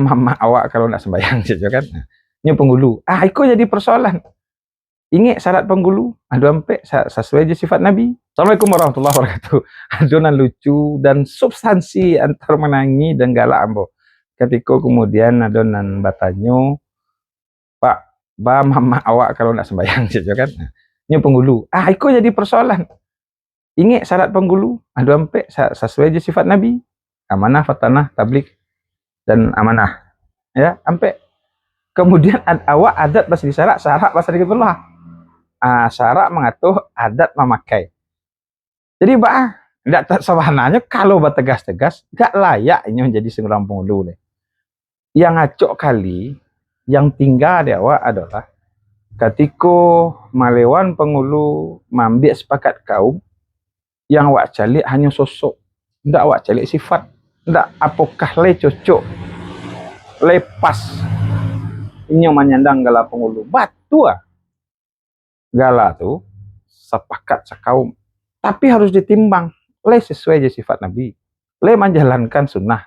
mama awak kalau nak sembahyang saja kan. Nyo penghulu. Iko jadi persoalan. Ingat syarat penghulu. Ada sampai sesuai je sifat Nabi. Assalamualaikum warahmatullahi wabarakatuh. Adonan lucu dan substansi antar menangi dan galak ambo. Ketika kemudian adonan batanyo, Pak, mama awak kalau nak sembahyang saja kan. Nyo penghulu. Iko jadi persoalan. Ingat syarat penghulu. Ada sampai sesuai je sifat Nabi. Amanah, fatanah, tablik, dan amanah. Ya, sampai kemudian awak adat bahasa disyarak, syarak bahasa dikitullah. Syarak mengatur, adat memakai. Jadi tidak sebenarnya kalau tegas-tegas gak layak ini menjadi seorang penghulu. Yang ngacok kali yang tinggal di awak adalah ketika malewan penghulu mambil sepakat kaum yang awak calik hanya sosok, tidak awak calik sifat, tidak apakah le cocok lepas ini menyandang gala penghulu batu gala tu sepakat sekaum, tapi harus ditimbang le sesuai je sifat Nabi, le menjalankan sunnah.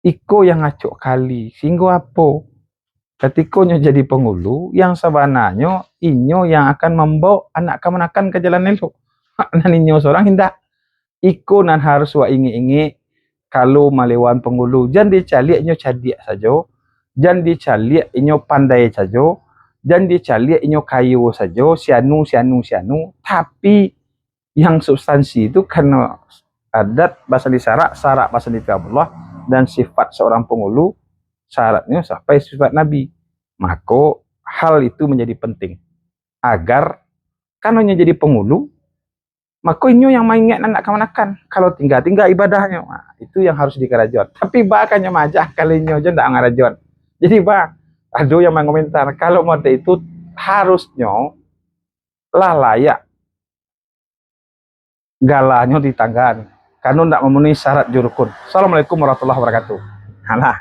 Iko yang ngacok kali sehingga apa ketika nyo jadi penghulu yang sebenarnya inyo yang akan membawa anak kemenakan ke jalan elok. Nan inyo seorang hendak iko nan harus wa ingi-ingi kalau malewan penghulu jangan dicalik inyo cadik saja, jangan dicalik inyo pandai saja, jangan dicalik inyo kayu saja, sianu, tapi yang substansi itu karena adat bahasa disyarak, syarak bahasa dikabullah, dan sifat seorang penghulu syaratnya sampai sifat Nabi. Maka hal itu menjadi penting agar kan hanya jadi penghulu, maka inyo yang mengingat anak kemanakan kalau tinggal ibadahnya. Itu yang harus dikerajon. Tapi bahkan majah kalinya aja ndak ngarajon. Jadi ada yang mengomentar kalau mode itu harusnya layak galanya di tanggan karena ndak memenuhi syarat jurukun. Assalamualaikum warahmatullahi wabarakatuh. Halah.